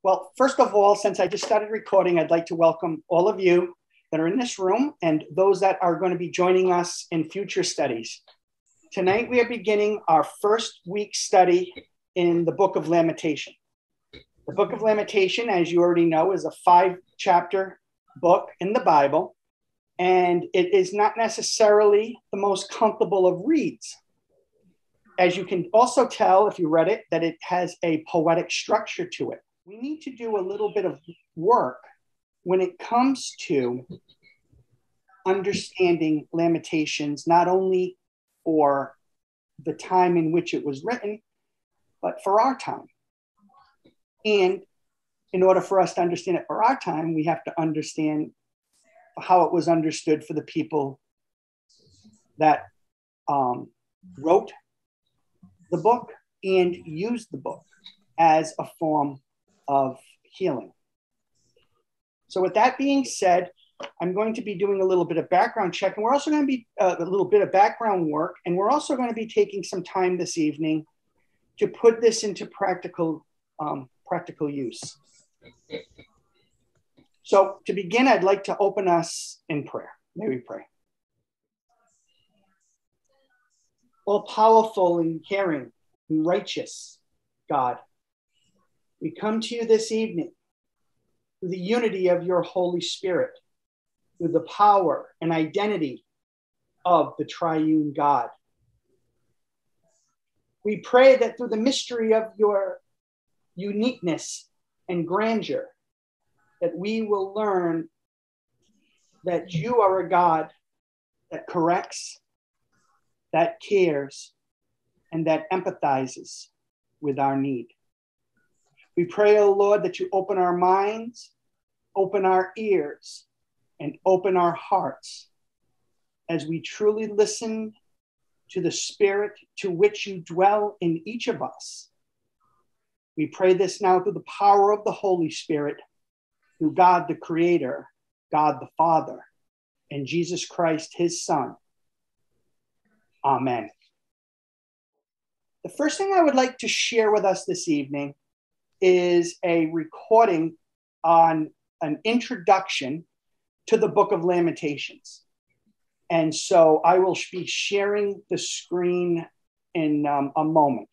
Well, first of all, since I just started recording, I'd like to welcome all of you that are in this room and those that are going to be joining us in future studies. Tonight, we are beginning our first week study in the Book of Lamentation. The Book of Lamentation, as you already know, is a 5-chapter book in the Bible, and it is not necessarily the most comfortable of reads. As you can also tell, if you read it, that it has a poetic structure to it. We need to do a little bit of work when it comes to understanding Lamentations, not only for the time in which it was written, but for our time. And in order for us to understand it for our time, we have to understand how it was understood for the people that wrote the book and used the book as a form of healing. So with that being said, I'm going to be doing a little bit of background check, and we're also going to be a little bit of background work, and we're also going to be taking some time this evening to put this into practical use. So to begin, I'd like to open us in prayer. May we pray. All powerful and caring and righteous God, we come to you this evening through the unity of your Holy Spirit, through the power and identity of the triune God. We pray that through the mystery of your uniqueness and grandeur, that we will learn that you are a God that corrects, that cares, and that empathizes with our need. We pray, O Lord, that you open our minds, open our ears, and open our hearts as we truly listen to the Spirit to which you dwell in each of us. We pray this now through the power of the Holy Spirit, through God the Creator, God the Father, and Jesus Christ, his Son. Amen. The first thing I would like to share with us this evening is a recording on an introduction to the Book of Lamentations. And so I will be sharing the screen in a moment.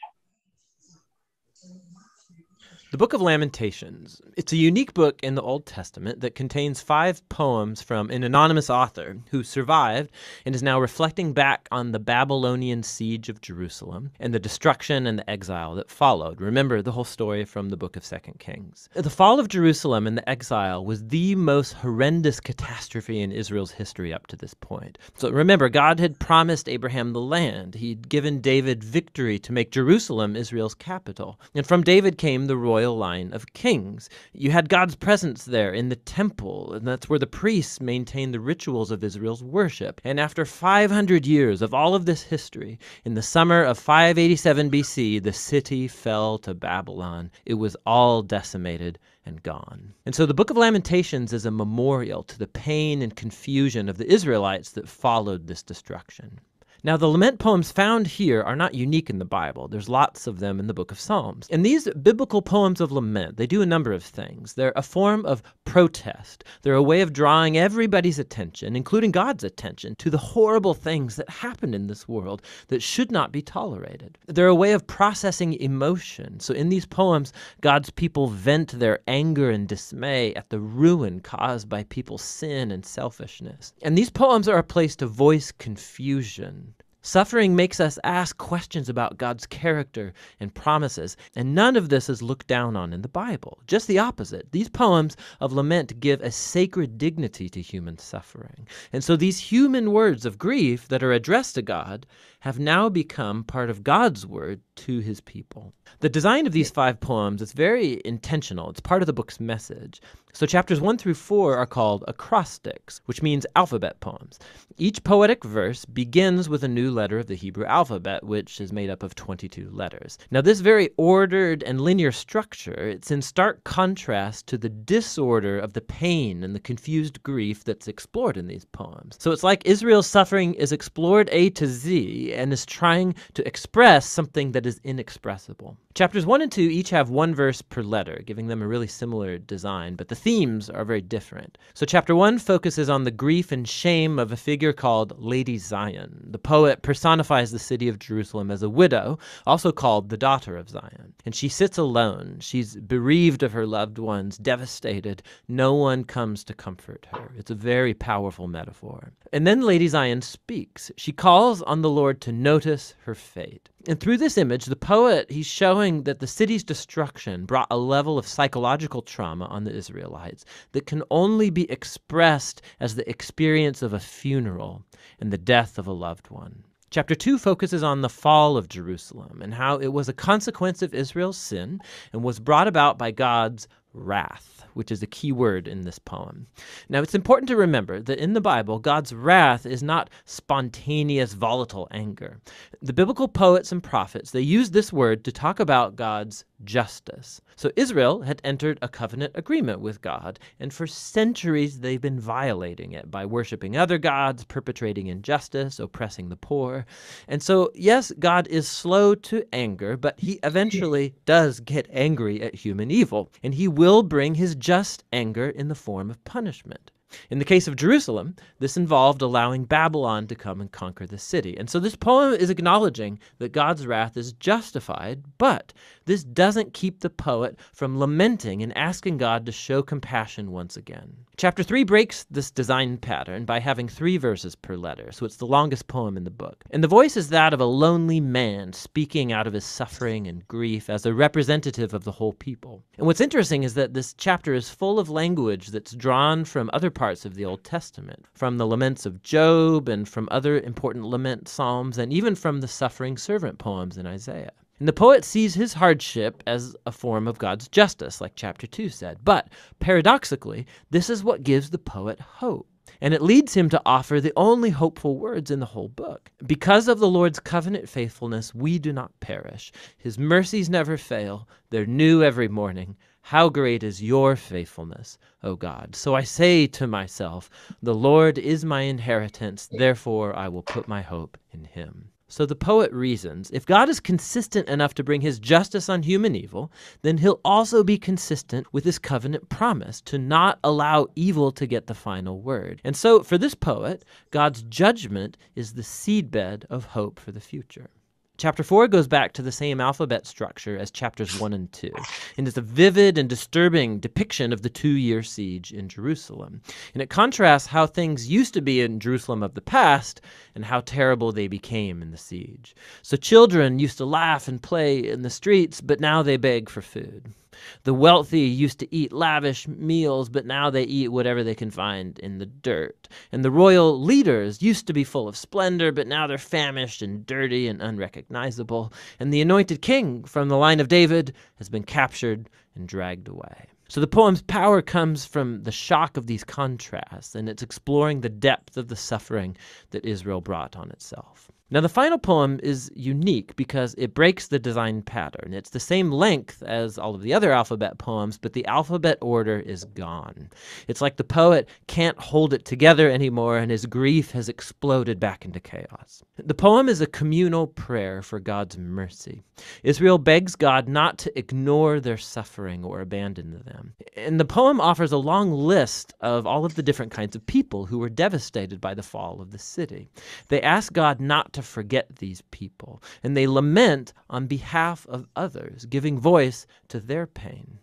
The Book of Lamentations. It's a unique book in the Old Testament that contains 5 poems from an anonymous author who survived and is now reflecting back on the Babylonian siege of Jerusalem and the destruction and the exile that followed. Remember the whole story from the book of 2 Kings. The fall of Jerusalem and the exile was the most horrendous catastrophe in Israel's history up to this point. So remember, God had promised Abraham the land. He'd given David victory to make Jerusalem Israel's capital. And from David came the royal line of kings. You had God's presence there in the temple, and that's where the priests maintained the rituals of Israel's worship. And after 500 years of all of this history, in the summer of 587 BC, the city fell to Babylon. It was all decimated and gone. And so the Book of Lamentations is a memorial to the pain and confusion of the Israelites that followed this destruction. Now, the lament poems found here are not unique in the Bible. There's lots of them in the book of Psalms. And these biblical poems of lament, they do a number of things. They're a form of protest. They're a way of drawing everybody's attention, including God's attention, to the horrible things that happen in this world that should not be tolerated. They're a way of processing emotion. So in these poems, God's people vent their anger and dismay at the ruin caused by people's sin and selfishness. And these poems are a place to voice confusion. Suffering makes us ask questions about God's character and promises, and none of this is looked down on in the Bible. Just the opposite. These poems of lament give a sacred dignity to human suffering. And so these human words of grief that are addressed to God have now become part of God's word to his people. The design of these 5 poems is very intentional. It's part of the book's message. So chapters 1 through 4 are called acrostics, which means alphabet poems. Each poetic verse begins with a new letter of the Hebrew alphabet, which is made up of 22 letters. Now, this very ordered and linear structure, it's in stark contrast to the disorder of the pain and the confused grief that's explored in these poems. So it's like Israel's suffering is explored A to Z, and is trying to express something that is inexpressible. Chapters 1 and 2 each have one verse per letter, giving them a really similar design, but the themes are very different. So chapter 1 focuses on the grief and shame of a figure called Lady Zion. The poet personifies the city of Jerusalem as a widow, also called the daughter of Zion. And she sits alone. She's bereaved of her loved ones, devastated. No one comes to comfort her. It's a very powerful metaphor. And then Lady Zion speaks. She calls on the Lord to notice her fate. And through this image, the poet, he's showing that the city's destruction brought a level of psychological trauma on the Israelites that can only be expressed as the experience of a funeral and the death of a loved one. Chapter 2 focuses on the fall of Jerusalem and how it was a consequence of Israel's sin and was brought about by God's wrath, which is a key word in this poem. Now, it's important to remember that in the Bible, God's wrath is not spontaneous, volatile anger. The biblical poets and prophets, they use this word to talk about God's justice. So Israel had entered a covenant agreement with God, and for centuries they've been violating it by worshiping other gods, perpetrating injustice, oppressing the poor. And so, yes, God is slow to anger, but he eventually does get angry at human evil, and he will bring his just anger in the form of punishment. In the case of Jerusalem, this involved allowing Babylon to come and conquer the city. And so this poem is acknowledging that God's wrath is justified, but this doesn't keep the poet from lamenting and asking God to show compassion once again. Chapter 3 breaks this design pattern by having 3 verses per letter, so it's the longest poem in the book. And the voice is that of a lonely man speaking out of his suffering and grief as a representative of the whole people. And what's interesting is that this chapter is full of language that's drawn from other parts of the Old Testament, from the laments of Job and from other important lament psalms, and even from the suffering servant poems in Isaiah. And the poet sees his hardship as a form of God's justice, like chapter 2 said. But paradoxically, this is what gives the poet hope. And it leads him to offer the only hopeful words in the whole book. Because of the Lord's covenant faithfulness, we do not perish. His mercies never fail. They're new every morning. How great is your faithfulness, O God. So I say to myself, the Lord is my inheritance, therefore I will put my hope in him. So the poet reasons, if God is consistent enough to bring his justice on human evil, then he'll also be consistent with his covenant promise to not allow evil to get the final word. And so for this poet, God's judgment is the seedbed of hope for the future. Chapter 4 goes back to the same alphabet structure as chapters 1 and 2, and is a vivid and disturbing depiction of the 2-year siege in Jerusalem. And it contrasts how things used to be in Jerusalem of the past and how terrible they became in the siege. So children used to laugh and play in the streets, but now they beg for food. The wealthy used to eat lavish meals, but now they eat whatever they can find in the dirt. And the royal leaders used to be full of splendor, but now they're famished and dirty and unrecognizable. And the anointed king from the line of David has been captured and dragged away. So the poem's power comes from the shock of these contrasts, and it's exploring the depth of the suffering that Israel brought on itself. Now, the final poem is unique because it breaks the design pattern. It's the same length as all of the other alphabet poems, but the alphabet order is gone. It's like the poet can't hold it together anymore, and his grief has exploded back into chaos. The poem is a communal prayer for God's mercy. Israel begs God not to ignore their suffering or abandon them. And the poem offers a long list of all of the different kinds of people who were devastated by the fall of the city. They ask God not to forget these people, and they lament on behalf of others, giving voice to their pain.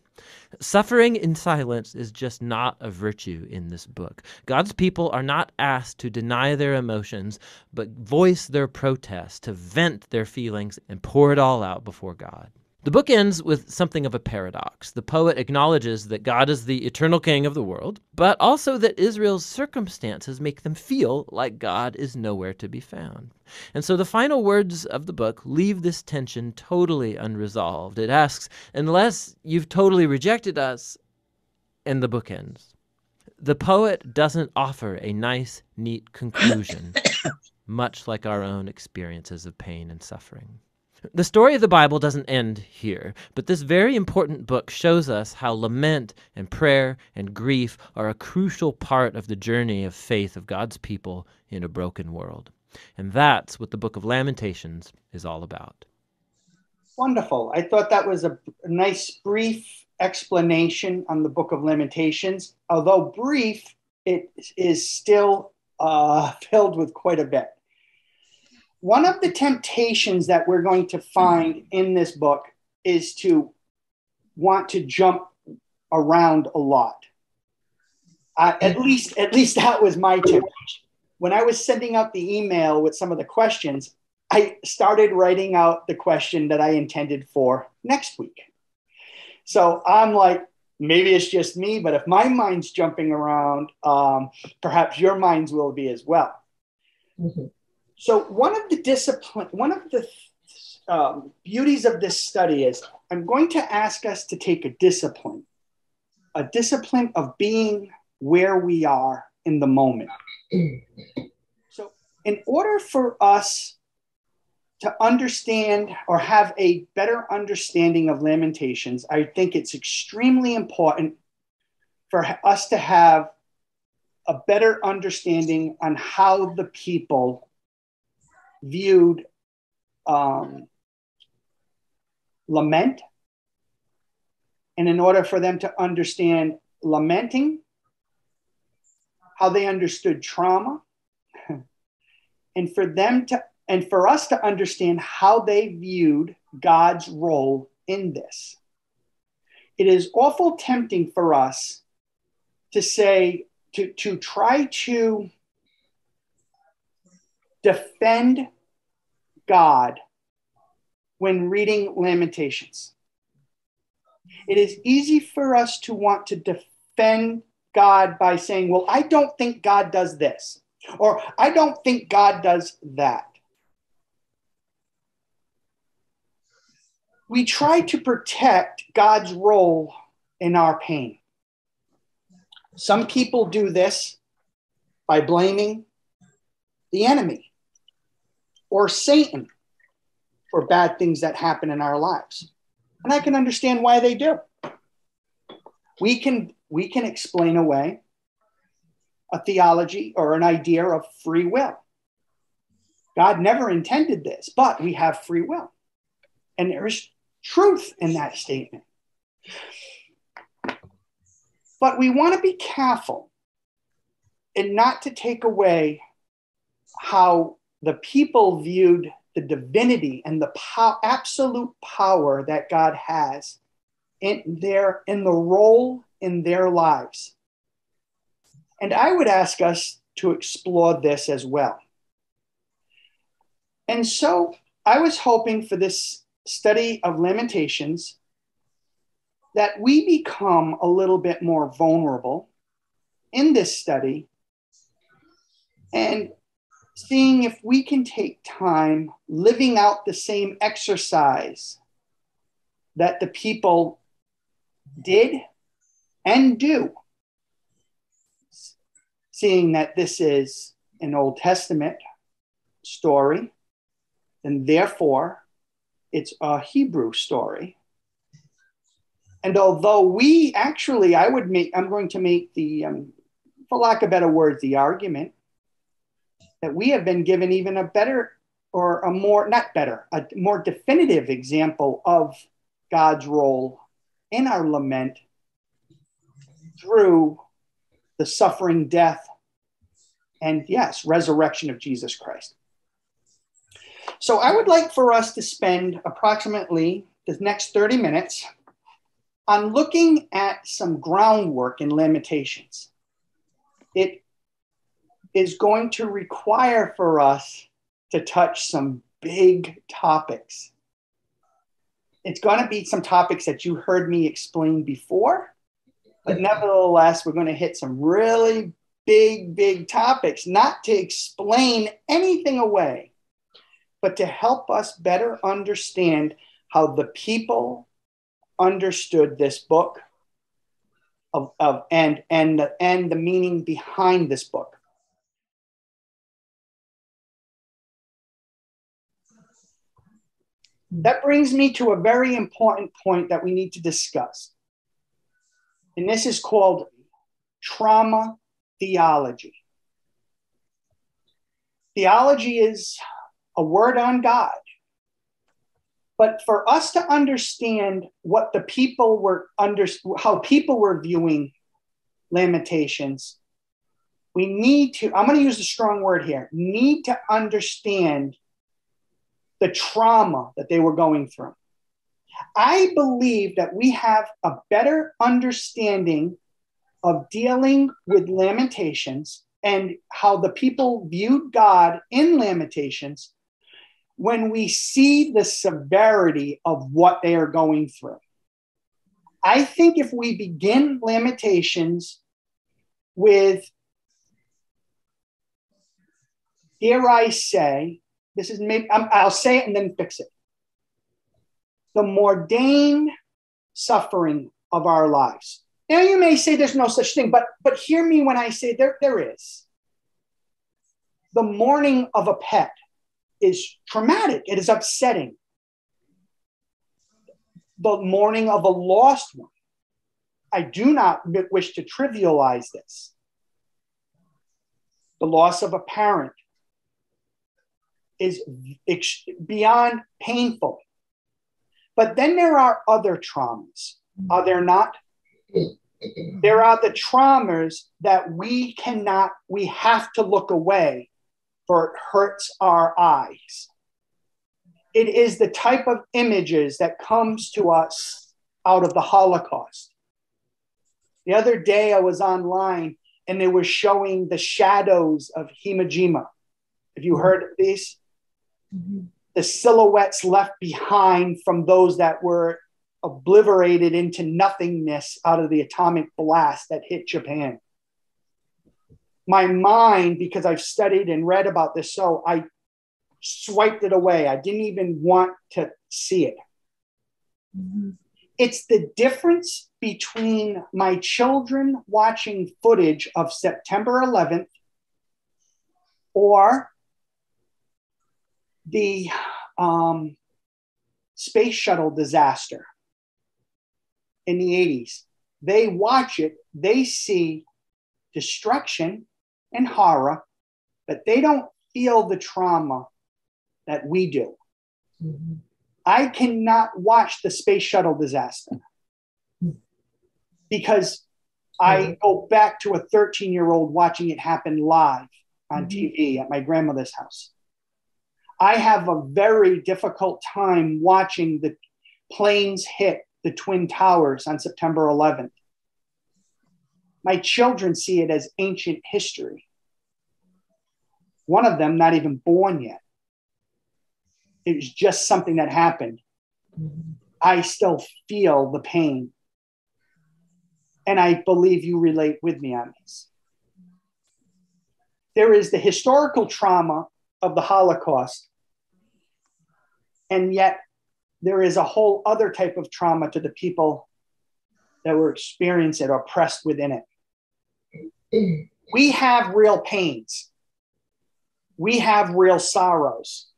Suffering in silence is just not a virtue in this book. God's people are not asked to deny their emotions, but voice their protest, to vent their feelings and pour it all out before God. The book ends with something of a paradox. The poet acknowledges that God is the eternal king of the world, but also that Israel's circumstances make them feel like God is nowhere to be found. And so the final words of the book leave this tension totally unresolved. It asks, unless you've totally rejected us, and the book ends. The poet doesn't offer a nice, neat conclusion, much like our own experiences of pain and suffering. The story of the Bible doesn't end here, but this very important book shows us how lament and prayer and grief are a crucial part of the journey of faith of God's people in a broken world. And that's what the Book of Lamentations is all about. Wonderful. I thought that was a nice, brief explanation on the Book of Lamentations. Although brief, it is still filled with quite a bit. One of the temptations that we're going to find in this book is to want to jump around a lot. At least that was my temptation. When I was sending out the email with some of the questions, I started writing out the question that I intended for next week. So I'm like, maybe it's just me, but if my mind's jumping around, perhaps your minds will be as well. Mm-hmm. So one of the beauties of this study is I'm going to ask us to take a discipline of being where we are in the moment. So in order for us to understand or have a better understanding of Lamentations, I think it's extremely important for us to have a better understanding on how the people viewed lament. And in order for them to understand lamenting, how they understood trauma, and for us to understand how they viewed God's role in this. It is awful tempting for us to say, to try to defend God when reading Lamentations. It is easy for us to want to defend God by saying, well, I don't think God does this, or I don't think God does that. We try to protect God's role in our pain. Some people do this by blaming the enemy or Satan for bad things that happen in our lives. And I can understand why they do. We can explain away a theology or an idea of free will. God never intended this, but we have free will. And there is truth in that statement. But we want to be careful and not to take away how the people viewed the divinity and the absolute power that God has in the role in their lives. And I would ask us to explore this as well. And so I was hoping for this study of Lamentations that we become a little bit more vulnerable in this study and seeing if we can take time living out the same exercise that the people did and do, seeing that this is an Old Testament story, and therefore it's a Hebrew story. And although I'm going to make the, for lack of better words, the argument that we have been given even a better or a more definitive example of God's role in our lament through the suffering, death, and yes, resurrection of Jesus Christ. So I would like for us to spend approximately the next 30 minutes on looking at some groundwork in Lamentations. It is going to require for us to touch some big topics. It's going to be some topics that you heard me explain before, but nevertheless, we're going to hit some really big topics, not to explain anything away, but to help us better understand how the people understood this book and the meaning behind this book. That brings me to a very important point that we need to discuss. And this is called trauma theology. Theology is a word on God. But for us to understand what the people were how people were viewing Lamentations, we need to, I'm going to use a strong word here, need to understand the trauma that they were going through. I believe that we have a better understanding of dealing with Lamentations and how the people viewed God in Lamentations when we see the severity of what they are going through. I think if we begin Lamentations with, dare I say, this is maybe, I'll say it and then fix it, the mundane suffering of our lives. Now you may say there's no such thing, but hear me when I say there is. The mourning of a pet is traumatic. It is upsetting. The mourning of a lost one. I do not wish to trivialize this. The loss of a parent is beyond painful. But then there are other traumas, are there not? There are the traumas that we have to look away, for it hurts our eyes. It is the type of images that comes to us out of the Holocaust. The other day I was online and they were showing the shadows of Himajima. Have you heard of these? Mm-hmm. The silhouettes left behind from those that were obliterated into nothingness out of the atomic blast that hit Japan. My mind, because I've studied and read about this, so I swiped it away. I didn't even want to see it. Mm-hmm. It's the difference between my children watching footage of September 11th or the space shuttle disaster in the 80s. They watch it, they see destruction and horror, but they don't feel the trauma that we do. Mm-hmm. I cannot watch the space shuttle disaster because I go back to a 13-year-old watching it happen live on TV at my grandmother's house. I have a very difficult time watching the planes hit the Twin Towers on September 11th. My children see it as ancient history. One of them not even born yet. It was just something that happened. I still feel the pain. And I believe you relate with me on this. There is the historical trauma of the Holocaust. And yet there is a whole other type of trauma to the people that were experiencing it or oppressed within it. We have real pains. We have real sorrows.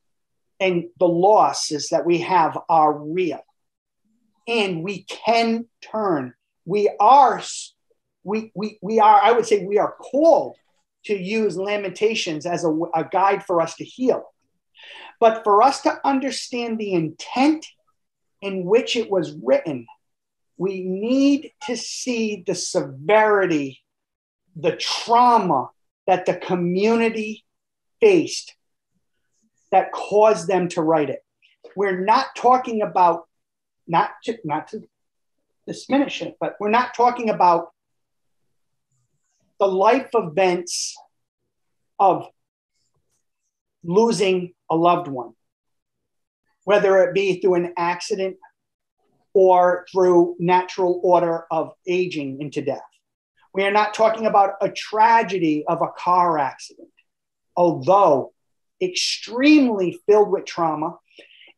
And the losses that we have are real. And we can turn. We are, I would say we are called to use Lamentations as a guide for us to heal. But for us to understand the intent in which it was written, we need to see the severity, the trauma that the community faced that caused them to write it. We're not talking about, not to diminish it, but we're not talking about the life events of losing a loved one, whether it be through an accident or through natural order of aging into death. We are not talking about a tragedy of a car accident, although extremely filled with trauma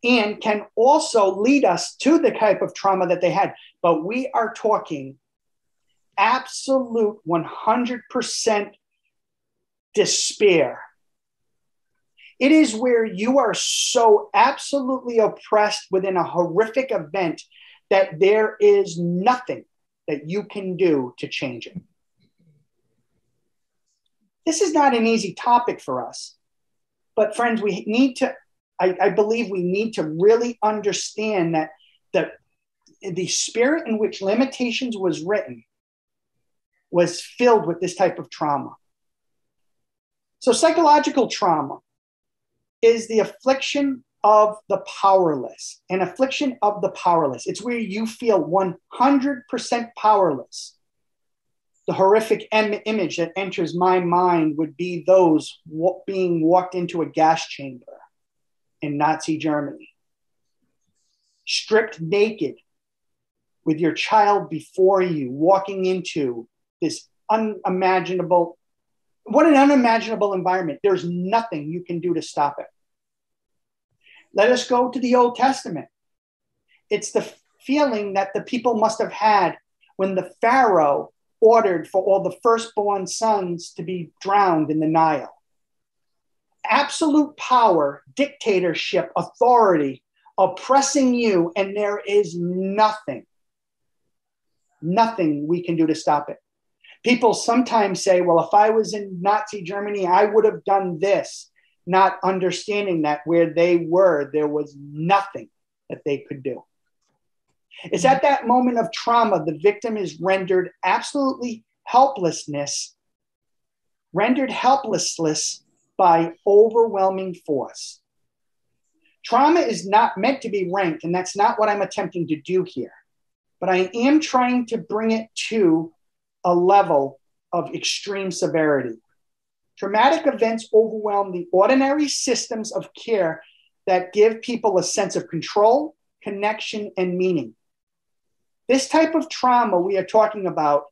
and can also lead us to the type of trauma that they had. But we are talking absolute 100% despair. It is where you are so absolutely oppressed within a horrific event that there is nothing that you can do to change it. This is not an easy topic for us. But friends, we need to, I believe we need to really understand that the spirit in which Lamentations was written was filled with this type of trauma. So psychological trauma is the affliction of the powerless, an affliction of the powerless. It's where you feel 100% powerless. The horrific image that enters my mind would be those being walked into a gas chamber in Nazi Germany, stripped naked with your child before you, walking into this unimaginable, what an unimaginable environment. There's nothing you can do to stop it. Let us go to the Old Testament. It's the feeling that the people must have had when the Pharaoh ordered for all the firstborn sons to be drowned in the Nile. Absolute power, dictatorship, authority, oppressing you, and there is nothing we can do to stop it. People sometimes say, well, if I was in Nazi Germany, I would have done this, not understanding that where they were, there was nothing that they could do. It's at that moment of trauma, the victim is rendered helpless by overwhelming force. Trauma is not meant to be ranked, and that's not what I'm attempting to do here. But I am trying to bring it to a level of extreme severity. Traumatic events overwhelm the ordinary systems of care that give people a sense of control, connection, and meaning. This type of trauma we are talking about,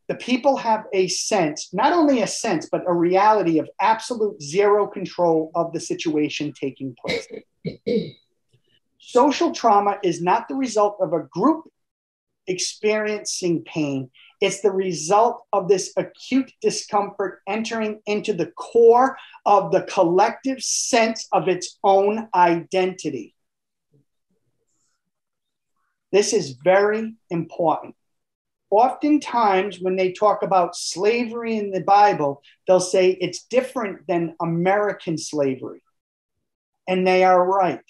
the people have a sense, not only a sense, but a reality of absolute zero control of the situation taking place. Social trauma is not the result of a group experiencing pain. It's the result of this acute discomfort entering into the core of the collective sense of its own identity. This is very important. Oftentimes, when they talk about slavery in the Bible, they'll say it's different than American slavery. And they are right.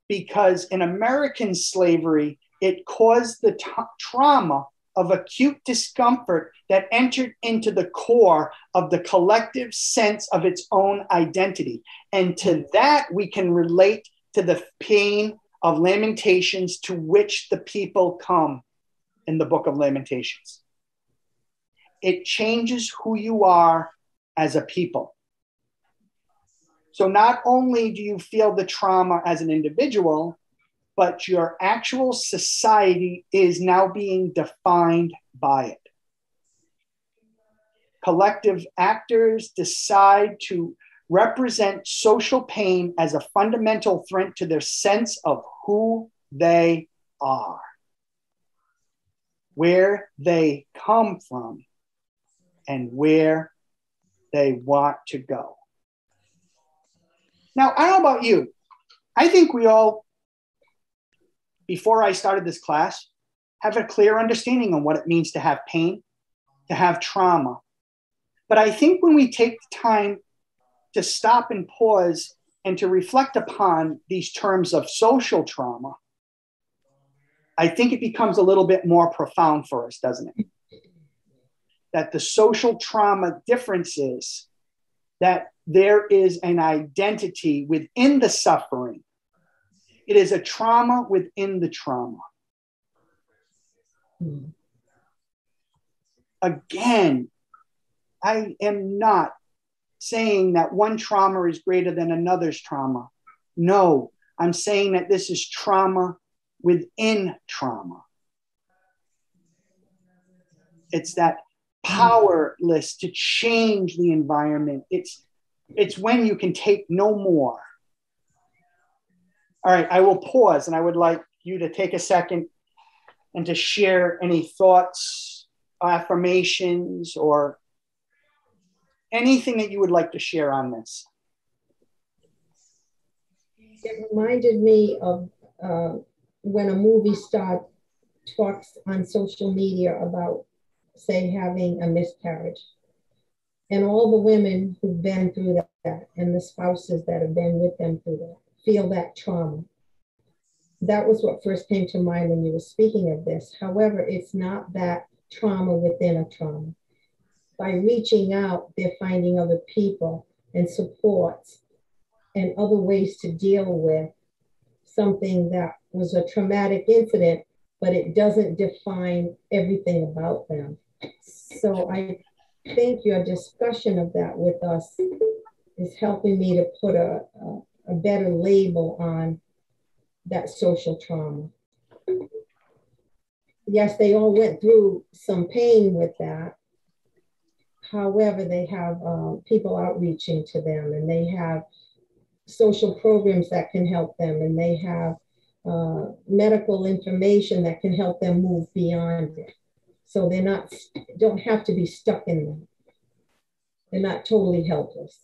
Because in American slavery, it caused the trauma of acute discomfort that entered into the core of the collective sense of its own identity. And to that, we can relate to the pain of Lamentations to which the people come in the Book of Lamentations. It changes who you are as a people. So not only do you feel the trauma as an individual, but your actual society is now being defined by it. Collective actors decide to represent social pain as a fundamental threat to their sense of who they are, where they come from, and where they want to go. Now, I don't know about you. I think we all, before I started this class, have a clear understanding on what it means to have pain, to have trauma. But I think when we take the time to stop and pause and to reflect upon these terms of social trauma, I think it becomes a little bit more profound for us, doesn't it? That the social trauma difference is that there is an identity within the suffering. It is a trauma within the trauma. Again, I am not saying that one trauma is greater than another's trauma. No, I'm saying that this is trauma within trauma. It's that powerless to change the environment. It's when you can take no more. All right, I will pause, and I would like you to take a second and to share any thoughts, affirmations, or anything that you would like to share on this. It reminded me of when a movie star talks on social media about, say, having a miscarriage. And all the women who've been through that and the spouses that have been with them through that feel that trauma. That was what first came to mind when you were speaking of this. However, it's not that trauma within a trauma. By reaching out, they're finding other people and supports and other ways to deal with something that was a traumatic incident, but it doesn't define everything about them. So I think your discussion of that with us is helping me to put a better label on that social trauma. Yes, they all went through some pain with that. However, they have people outreaching to them, and they have social programs that can help them, and they have medical information that can help them move beyond it. So they're don't have to be stuck in them. They're not totally helpless.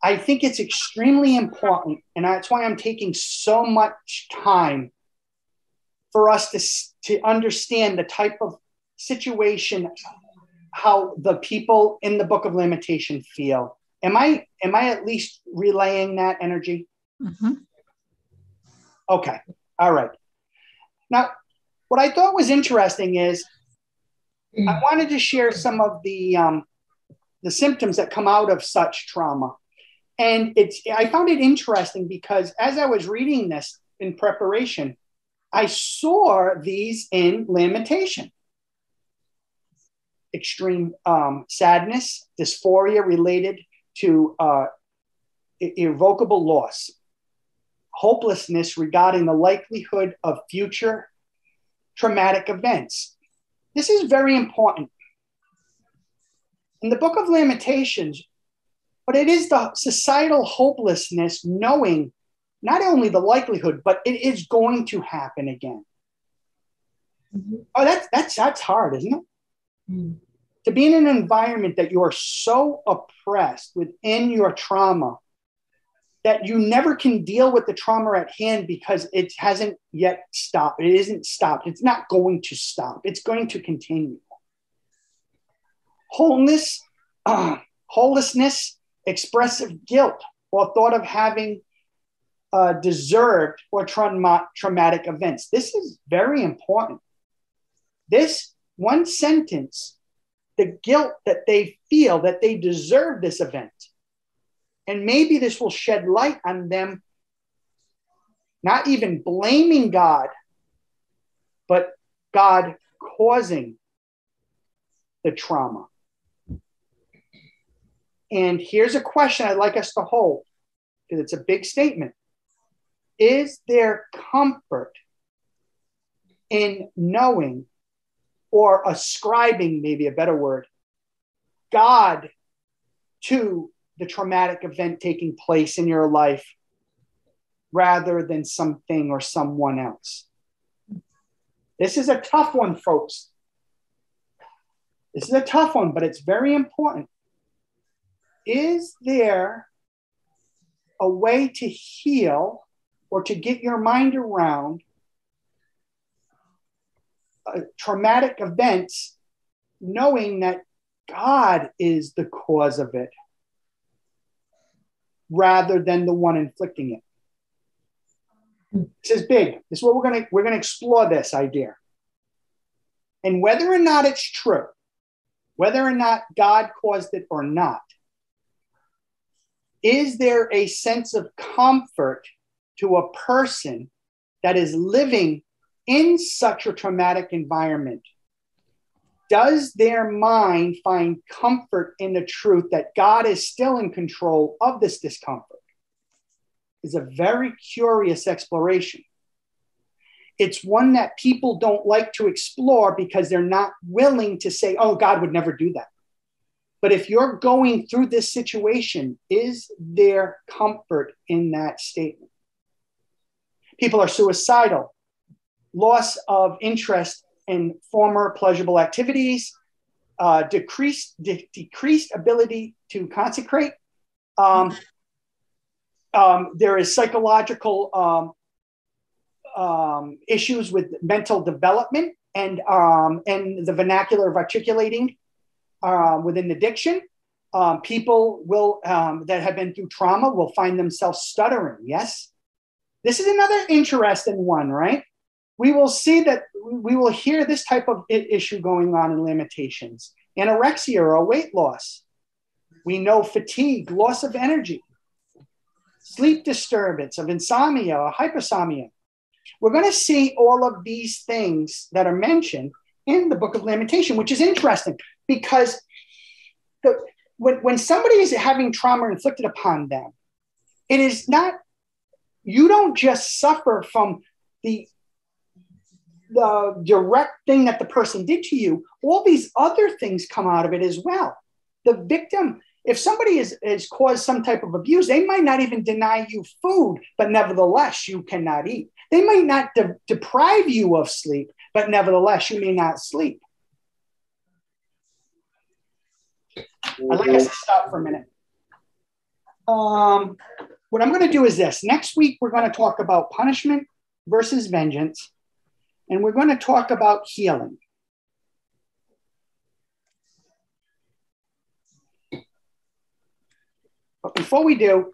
I think it's extremely important, and that's why I'm taking so much time for us to understand the type of situation, how the people in the Book of Lamentation feel. Am I at least relaying that energy? Mm-hmm. Okay. All right. Now, what I thought was interesting is I wanted to share some of the symptoms that come out of such trauma. And I found it interesting because as I was reading this in preparation, I saw these in Lamentation. Extreme sadness, dysphoria related to irrevocable loss, hopelessness regarding the likelihood of future traumatic events. This is very important. In the Book of Lamentations, but it is the societal hopelessness, knowing not only the likelihood, but it is going to happen again. Mm-hmm. Oh, that's hard, isn't it? Mm-hmm. To be in an environment that you are so oppressed within your trauma that you never can deal with the trauma at hand because it hasn't yet stopped. It isn't stopped. It's not going to stop. It's going to continue. Wholeness, holelessness, expressive guilt, or thought of having deserved or traumatic events. This is very important. This one sentence, the guilt that they feel that they deserve this event. And maybe this will shed light on them, not even blaming God, but God causing the trauma. And here's a question I'd like us to hold, because it's a big statement. Is there comfort in knowing or ascribing, maybe a better word, God to the traumatic event taking place in your life rather than something or someone else? This is a tough one, folks. This is a tough one, but it's very important. Is there a way to heal or to get your mind around traumatic events, knowing that God is the cause of it rather than the one inflicting it? This is big. This is what we're gonna explore this idea. And whether or not it's true, whether or not God caused it or not, is there a sense of comfort to a person that is living in such a traumatic environment? Does their mind find comfort in the truth that God is still in control of this discomfort? It's a very curious exploration. It's one that people don't like to explore because they're not willing to say, oh, God would never do that. But if you're going through this situation, is there comfort in that statement? People are suicidal, loss of interest in former pleasurable activities, decreased ability to consecrate. There is psychological issues with mental development and the vernacular of articulating within addiction. People will that have been through trauma will find themselves stuttering. Yes, this is another interesting one, right? We will see that we will hear this type of issue going on in Lamentations. Anorexia or weight loss. We know fatigue, loss of energy, sleep disturbance of insomnia or hypersomnia. We're going to see all of these things that are mentioned in the Book of Lamentation, which is interesting because when somebody is having trauma inflicted upon them, it is not, you don't just suffer from the direct thing that the person did to you. All these other things come out of it as well. The victim, if somebody has caused some type of abuse, they might not even deny you food, but nevertheless, you cannot eat. They might not deprive you of sleep, but nevertheless, you may not sleep. I'd like us to stop for a minute. What I'm going to do is this. Next week, we're going to talk about punishment versus vengeance, and we're going to talk about healing. But before we do,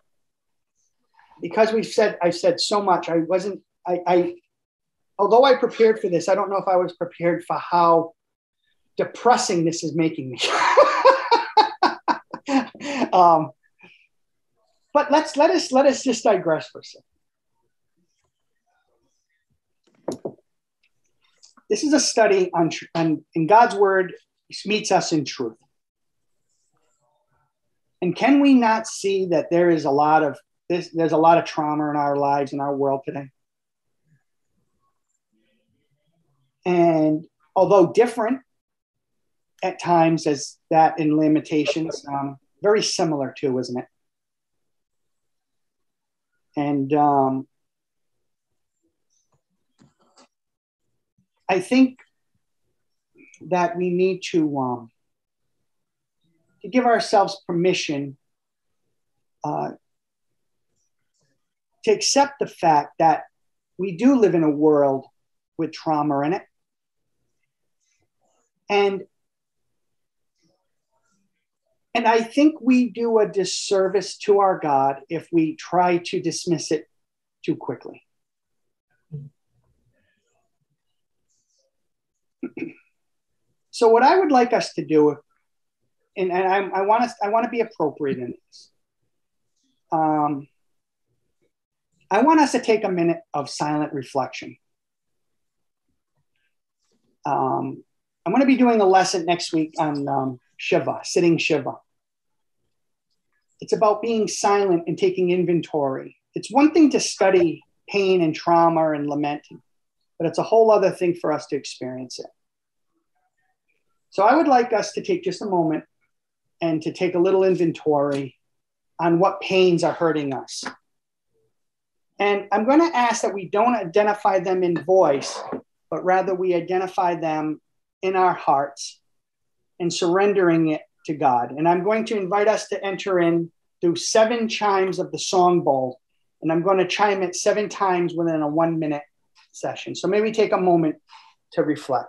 because I've said so much, although I prepared for this, I don't know if I was prepared for how depressing this is making me. But let us just digress for a second. This is a study on in God's word meets us in truth. And can we not see that there is a lot of this? There's a lot of trauma in our lives, in our world today. And although different at times as that in Lamentations, very similar too, isn't it? And I think that we need to give ourselves permission to accept the fact that we do live in a world with trauma in it. And I think we do a disservice to our God if we try to dismiss it too quickly. So what I would like us to do, and I want to be appropriate in this. I want us to take a minute of silent reflection. I'm going to be doing a lesson next week on Shiva, sitting Shiva. It's about being silent and taking inventory. It's one thing to study pain and trauma and lamenting, but it's a whole other thing for us to experience it. So I would like us to take just a moment and to take a little inventory on what pains are hurting us. And I'm going to ask that we don't identify them in voice, but rather we identify them in our hearts and surrendering it to God. And I'm going to invite us to enter in through 7 chimes of the song bowl. And I'm going to chime it 7 times within a 1-minute session. So maybe take a moment to reflect.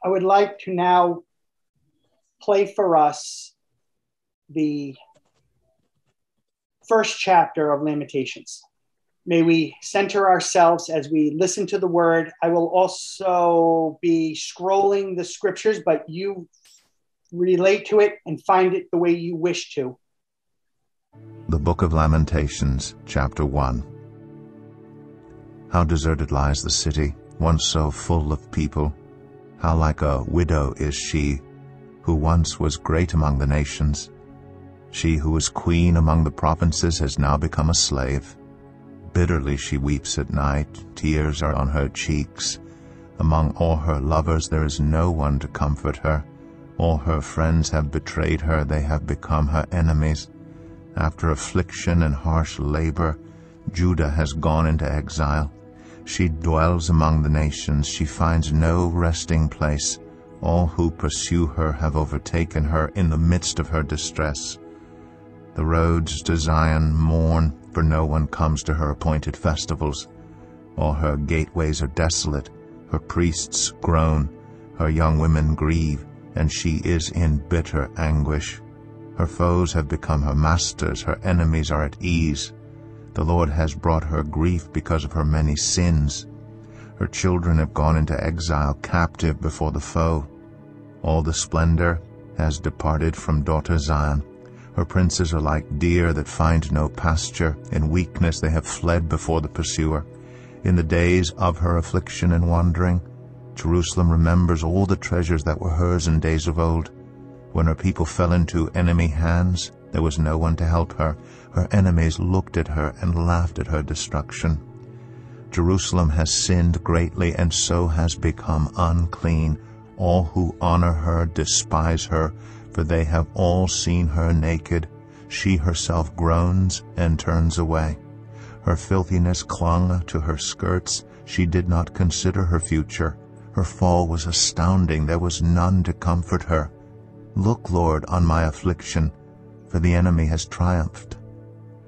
I would like to now play for us the first chapter of Lamentations. May we center ourselves as we listen to the word. I will also be scrolling the scriptures, but you relate to it and find it the way you wish to. The Book of Lamentations, chapter 1. How deserted lies the city, once so full of people. How like a widow is she, who once was great among the nations. She who was queen among the provinces has now become a slave. Bitterly she weeps at night, tears are on her cheeks. Among all her lovers there is no one to comfort her. All her friends have betrayed her, they have become her enemies. After affliction and harsh labor, Judah has gone into exile. She dwells among the nations, she finds no resting place. All who pursue her have overtaken her in the midst of her distress. The roads to Zion mourn, for no one comes to her appointed festivals. All her gateways are desolate, her priests groan, her young women grieve, and she is in bitter anguish. Her foes have become her masters, her enemies are at ease. The Lord has brought her grief because of her many sins. Her children have gone into exile, captive before the foe. All the splendor has departed from daughter Zion. Her princes are like deer that find no pasture. In weakness they have fled before the pursuer. In the days of her affliction and wandering, Jerusalem remembers all the treasures that were hers in days of old. When her people fell into enemy hands, there was no one to help her. Her enemies looked at her and laughed at her destruction. Jerusalem has sinned greatly and so has become unclean. All who honor her despise her, for they have all seen her naked. She herself groans and turns away. Her filthiness clung to her skirts. She did not consider her future. Her fall was astounding. There was none to comfort her. Look, Lord, on my affliction, for the enemy has triumphed.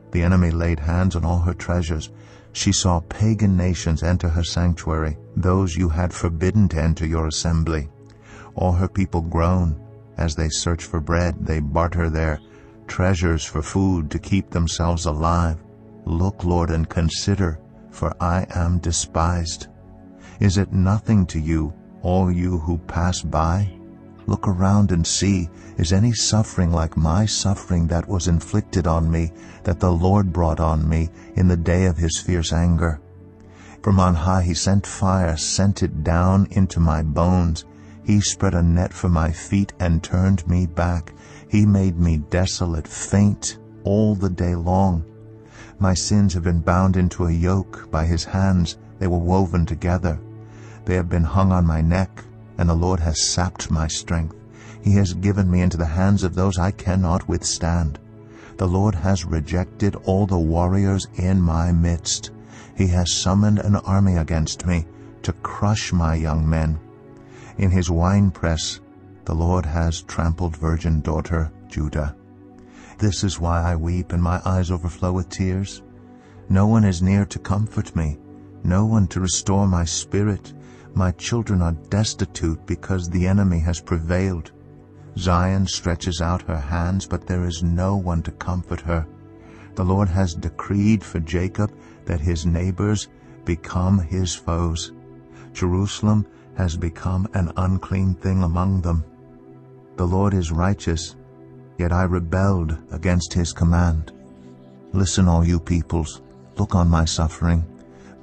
The enemy laid hands on all her treasures. She saw pagan nations enter her sanctuary, those you had forbidden to enter your assembly. All her people groan. As they search for bread, they barter their treasures for food to keep themselves alive. Look, Lord, and consider, for I am despised. Is it nothing to you, all you who pass by? Look around and see, is any suffering like my suffering that was inflicted on me, that the Lord brought on me in the day of his fierce anger? From on high he sent fire, sent it down into my bones. He spread a net for my feet and turned me back. He made me desolate, faint all the day long. My sins have been bound into a yoke by his hands. They were woven together. They have been hung on my neck, and the Lord has sapped my strength. He has given me into the hands of those I cannot withstand. The Lord has rejected all the warriors in my midst. He has summoned an army against me to crush my young men. In his winepress the Lord has trampled virgin daughter Judah. This is why I weep and my eyes overflow with tears. No one is near to comfort me, no one to restore my spirit. My children are destitute because the enemy has prevailed. Zion stretches out her hands, but there is no one to comfort her. The Lord has decreed for Jacob that his neighbors become his foes. Jerusalem has become an unclean thing among them. The Lord is righteous, yet I rebelled against his command. Listen, all you peoples, look on my suffering.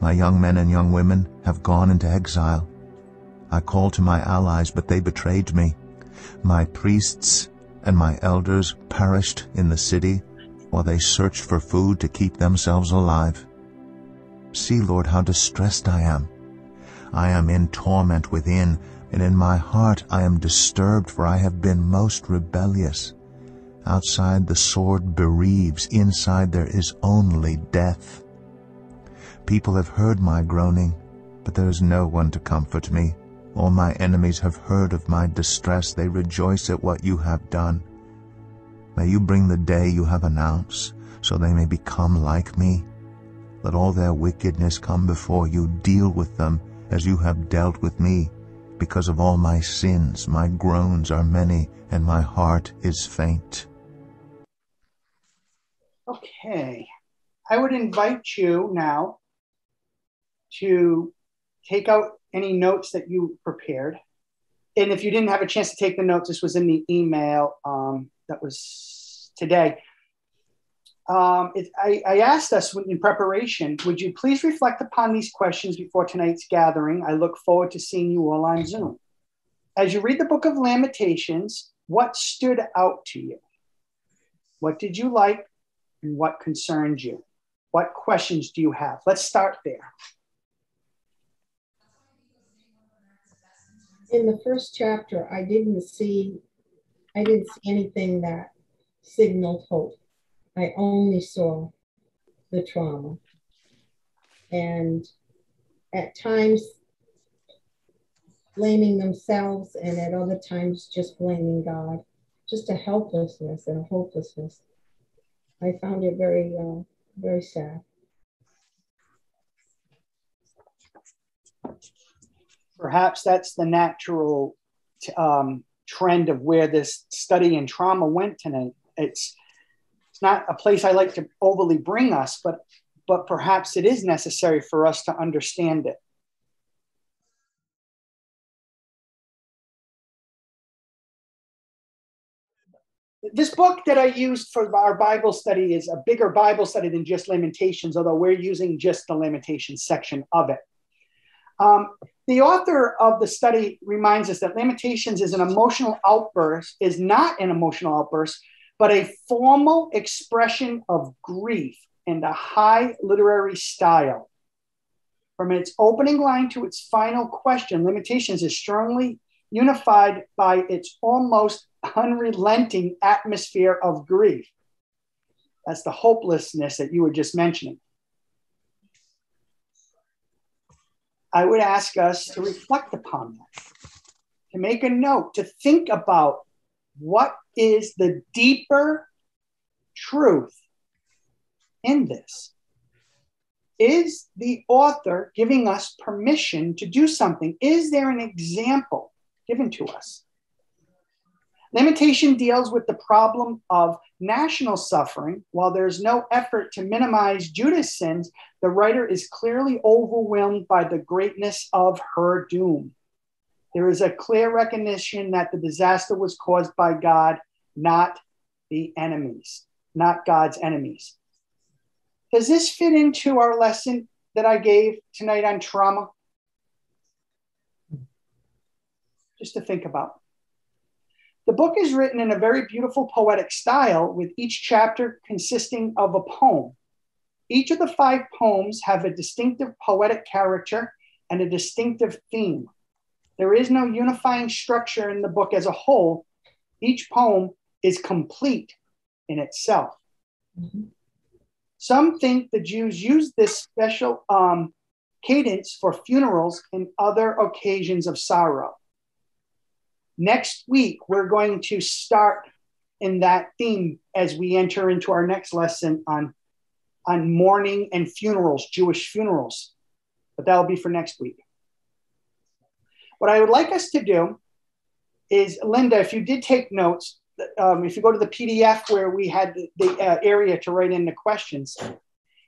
My young men and young women have gone into exile. I called to my allies, but they betrayed me. My priests and my elders perished in the city, while they searched for food to keep themselves alive. See, Lord, how distressed I am. I am in torment within, and in my heart I am disturbed, for I have been most rebellious. Outside the sword bereaves, inside there is only death. People have heard my groaning, but there is no one to comfort me. All my enemies have heard of my distress. They rejoice at what you have done. May you bring the day you have announced, so they may become like me. Let all their wickedness come before you. Deal with them as you have dealt with me. Because of all my sins, my groans are many, and my heart is faint. Okay. I would invite you now to take out any notes that you prepared. And if you didn't have a chance to take the notes, this was in the email that was today. I asked us in preparation, would you please reflect upon these questions before tonight's gathering? I look forward to seeing you all on Zoom. As you read the Book of Lamentations, what stood out to you? What did you like and what concerned you? What questions do you have? Let's start there. In the first chapter, I didn't see anything that signaled hope. I only saw the trauma. And at times blaming themselves, and at other times just blaming God. Just a helplessness and a hopelessness. I found it very, very sad. Perhaps that's the natural trend of where this study in trauma went tonight. It's not a place I like to overly bring us, but perhaps it is necessary for us to understand it. This book that I used for our Bible study is a bigger Bible study than just Lamentations, although we're using just the Lamentations section of it. The author of the study reminds us that Lamentations is not an emotional outburst, but a formal expression of grief in a high literary style. From its opening line to its final question, Lamentations is strongly unified by its almost unrelenting atmosphere of grief. That's the hopelessness that you were just mentioning. I would ask us to reflect upon that, to make a note, to think about what is the deeper truth in this. Is the author giving us permission to do something? Is there an example given to us? Lamentation deals with the problem of national suffering. While there's no effort to minimize Judah's sins, the writer is clearly overwhelmed by the greatness of her doom. There is a clear recognition that the disaster was caused by God, not the enemies, not God's enemies. Does this fit into our lesson that I gave tonight on trauma? Just to think about. The book is written in a very beautiful poetic style, with each chapter consisting of a poem. Each of the 5 poems have a distinctive poetic character and a distinctive theme. There is no unifying structure in the book as a whole. Each poem is complete in itself. Mm-hmm. Some think the Jews used this special cadence for funerals and other occasions of sorrow. Next week, we're going to start in that theme as we enter into our next lesson on mourning and funerals, Jewish funerals. But that'll be for next week. What I would like us to do is, Linda, if you did take notes, if you go to the PDF where we had the area to write in the questions,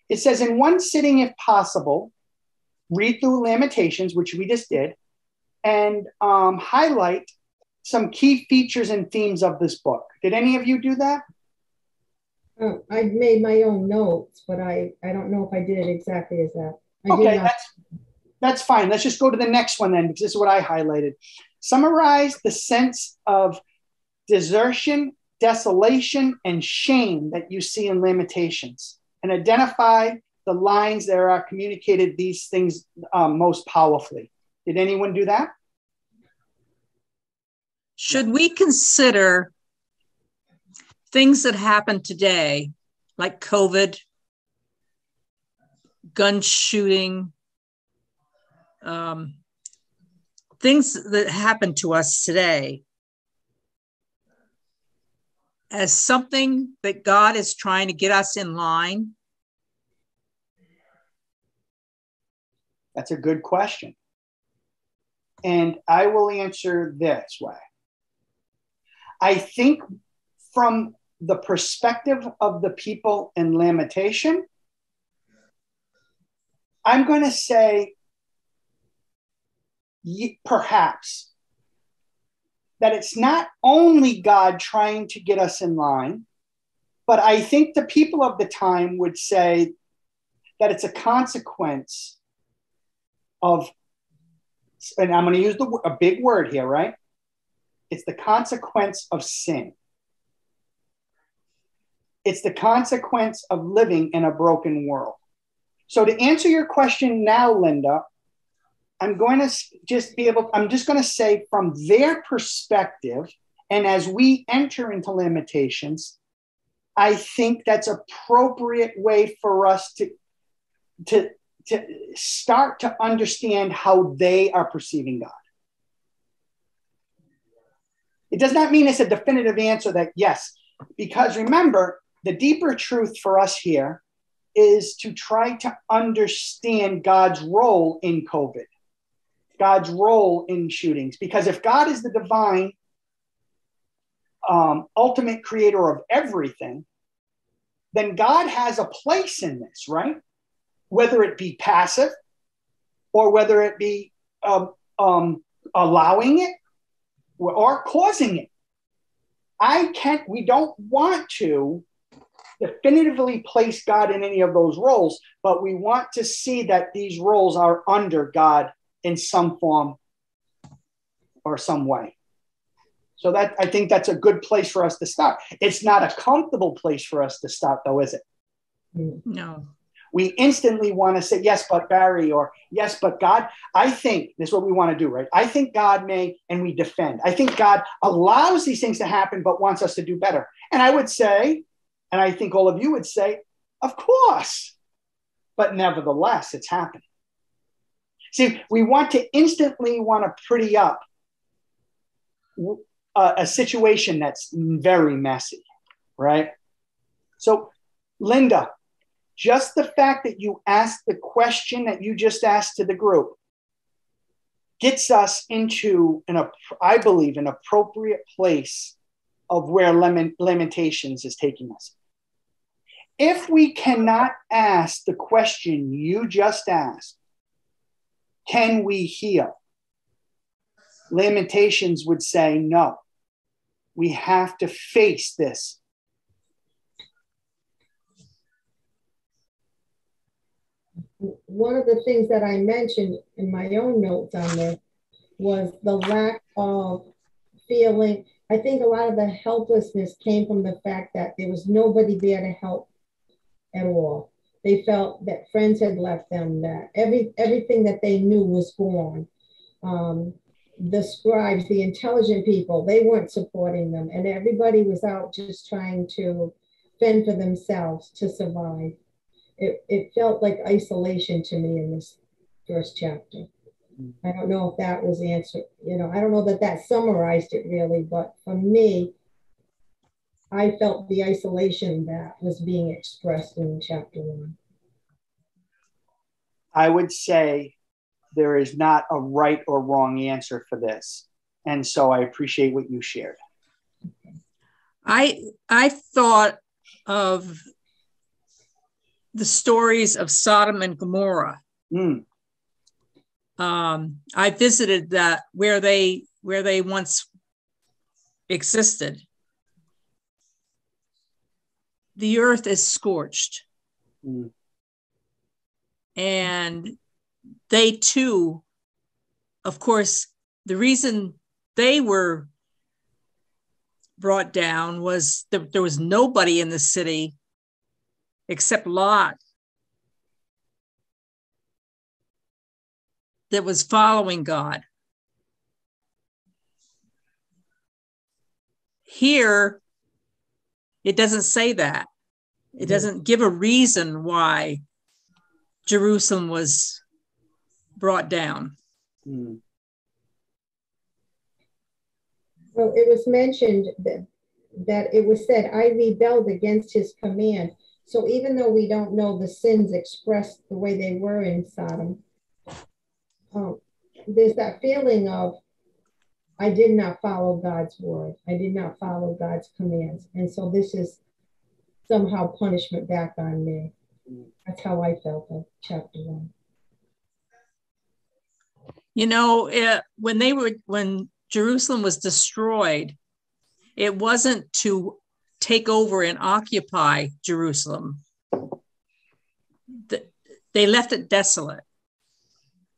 it says, in one sitting, if possible, read through Lamentations, which we just did, and highlight some key features and themes of this book. Did any of you do that? I made my own notes, but I don't know if I did it exactly as that. Okay, that's fine. Let's just go to the next one then, because this is what I highlighted. Summarize the sense of desertion, desolation, and shame that you see in Lamentations, and identify the lines that are communicated these things most powerfully. Did anyone do that? Should we consider things that happen today, like COVID, gun shooting, things that happen to us today, as something that God is trying to get us in line? That's a good question. And I will answer this way. I think from the perspective of the people in Lamentation, I'm going to say perhaps that it's not only God trying to get us in line, but I think the people of the time would say that it's a consequence of, and I'm going to use a big word here, right? It's the consequence of sin. It's the consequence of living in a broken world. So to answer your question now, Linda, I'm just going to say from their perspective, and as we enter into Lamentations, I think that's an appropriate way for us to start to understand how they are perceiving God. It does not mean it's a definitive answer that yes, because remember, the deeper truth for us here is to try to understand God's role in COVID, God's role in shootings. Because if God is the divine, ultimate creator of everything, then God has a place in this, right? Whether it be passive or whether it be allowing it or causing it. We don't want to definitively place God in any of those roles, but we want to see that these roles are under God in some form or some way. So that I think that's a good place for us to start. It's not a comfortable place for us to start, though, is it? No. We instantly want to say, yes, but Barry, or yes, but God. I think this is what we want to do, right? I think God may, and we defend. I think God allows these things to happen, but wants us to do better. And I would say, and I think all of you would say, of course, but nevertheless, it's happening. See, we want to instantly want to pretty up a situation that's very messy, right? So, Linda, just the fact that you asked the question that you just asked to the group gets us into, I believe, an appropriate place of where Lamentations is taking us. If we cannot ask the question you just asked, can we heal? Lamentations would say, no, we have to face this. One of the things that I mentioned in my own notes on there was the lack of feeling. I think a lot of the helplessness came from the fact that there was nobody there to help at all. They felt that friends had left them, that everything that they knew was gone. The scribes, the intelligent people, they weren't supporting them, and everybody was out just trying to fend for themselves to survive. It felt like isolation to me in this first chapter. I don't know if that was answered, I don't know that summarized it really, but for me, I felt the isolation that was being expressed in chapter 1. I would say there is not a right or wrong answer for this. And so I appreciate what you shared. I thought of the stories of Sodom and Gomorrah. I visited that where they once existed. The earth is scorched. And they too, of course, the reason they were brought down was that there was nobody in the city except Lot that was following God. Here, it doesn't say that. It doesn't give a reason why Jerusalem was brought down. Well, it was mentioned that it was said, I rebelled against his command. So even though we don't know the sins expressed the way they were in Sodom, there's that feeling of, I did not follow God's word. I did not follow God's commands. And so this is somehow punishment back on me. That's how I felt of chapter 1. You know, when Jerusalem was destroyed, it wasn't to take over and occupy Jerusalem. They left it desolate.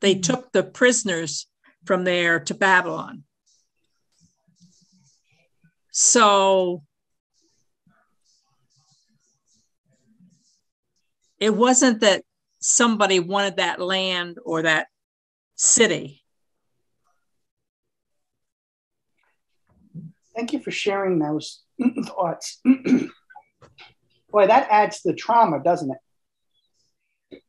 They took the prisoners from there to Babylon. So it wasn't that somebody wanted that land or that city. Thank you for sharing those thoughts. Boy, that adds to the trauma, doesn't it?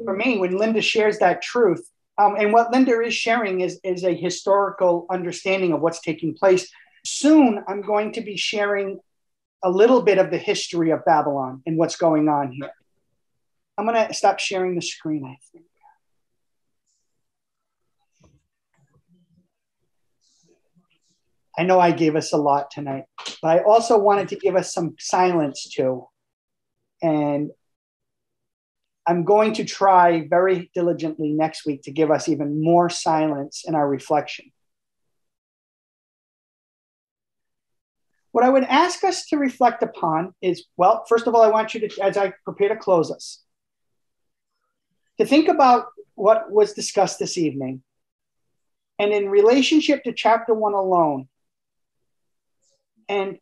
For me, when Linda shares that truth, and what Linda is sharing is a historical understanding of what's taking place. Soon, I'm going to be sharing a little bit of the history of Babylon and what's going on here. I'm going to stop sharing the screen, I think. I know I gave us a lot tonight, but I also wanted to give us some silence too. And I'm going to try very diligently next week to give us even more silence in our reflection. What I would ask us to reflect upon is, well, first of all, I want you to, as I prepare to close us, to think about what was discussed this evening. And in relationship to chapter 1 alone, and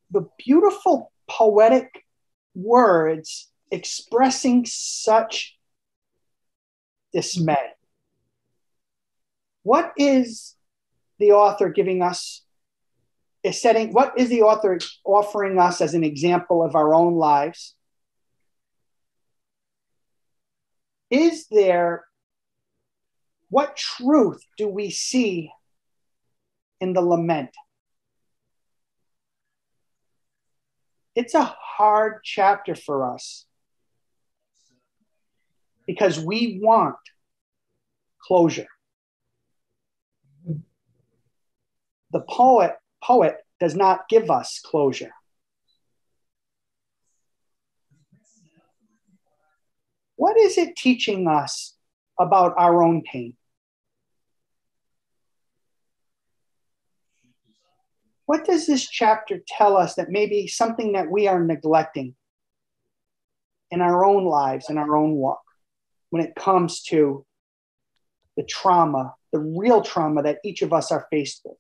the beautiful poetic words expressing such dismay. What is the author giving us? What is the author offering us as an example of our own lives? Is there, what truth do we see in the lament? It's a hard chapter for us because we want closure. The poet does not give us closure. What is it teaching us about our own pain? What does this chapter tell us that may be something that we are neglecting in our own lives, in our own walk, when it comes to the trauma, the real trauma that each of us are faced with?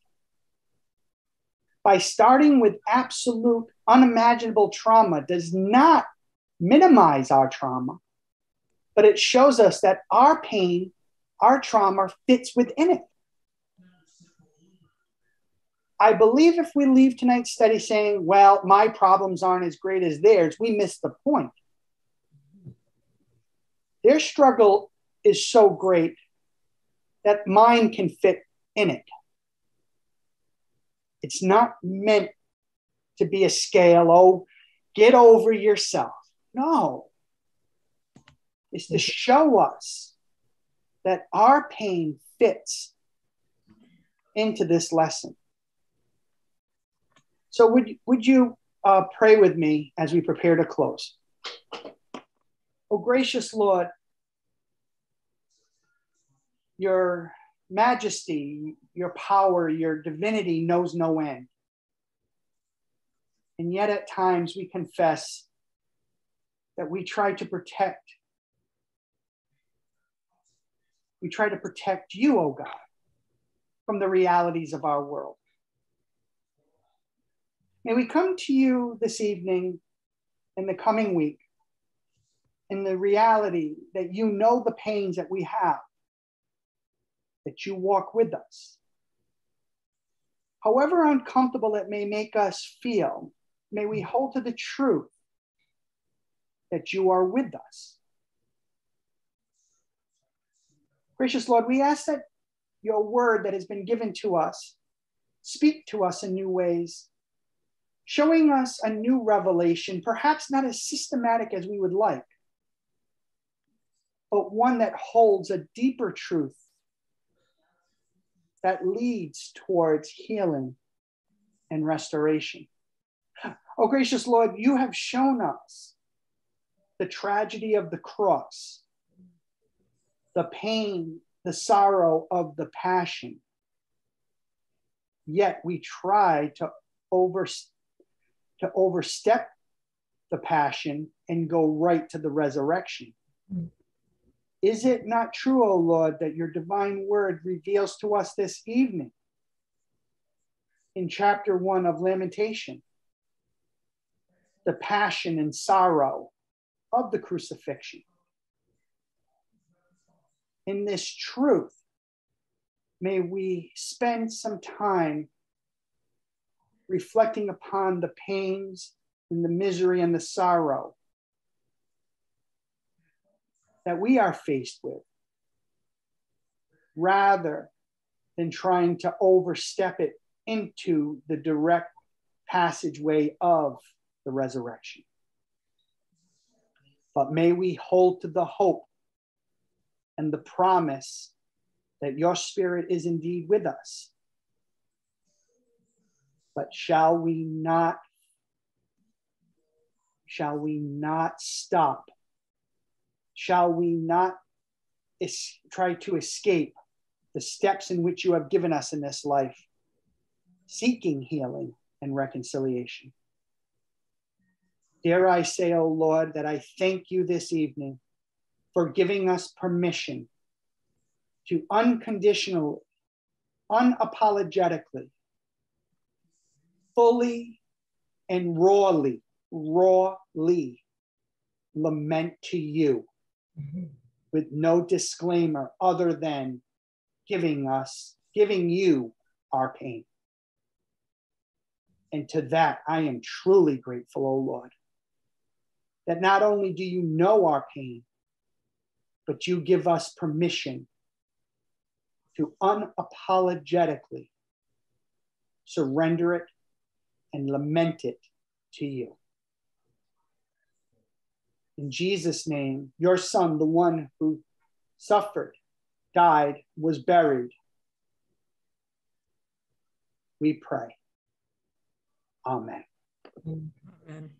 By starting with absolute unimaginable trauma does not minimize our trauma, but it shows us that our pain, our trauma fits within it. I believe if we leave tonight's study saying, well, my problems aren't as great as theirs, we miss the point. Their struggle is so great that mine can fit in it. It's not meant to be a scale, oh, get over yourself. No. It's to show us that our pain fits into this lesson. So would you pray with me as we prepare to close? Oh, gracious Lord, your majesty, your power, your divinity knows no end. And yet at times we confess that we try to protect you, oh God, from the realities of our world. May we come to you this evening in the coming week in the reality that you know the pains that we have, that you walk with us. However uncomfortable it may make us feel, may we hold to the truth that you are with us. Gracious Lord, we ask that your word that has been given to us speak to us in new ways, showing us a new revelation, perhaps not as systematic as we would like, but one that holds a deeper truth that leads towards healing and restoration. Oh, gracious Lord, you have shown us the tragedy of the cross the pain, the sorrow of the passion. Yet we try to overstep the passion and go right to the resurrection. Is it not true, O Lord, that your divine word reveals to us this evening in chapter 1 of Lamentation the passion and sorrow of the crucifixion? In this truth, may we spend some time reflecting upon the pains and the misery and the sorrow that we are faced with, rather than trying to overstep it into the direct passageway of the resurrection. But may we hold to the hope and the promise that your Spirit is indeed with us. But shall we not stop? Shall we not try to escape the steps in which you have given us in this life, seeking healing and reconciliation? Dare I say, O Lord, that I thank you this evening for giving us permission to unconditionally, unapologetically, fully and rawly lament to you with no disclaimer other than giving you our pain. And to that, I am truly grateful, O Lord, that not only do you know our pain, but you give us permission to unapologetically surrender it and lament it to you. In Jesus' name, your Son, the one who suffered, died, was buried, we pray. Amen. Amen.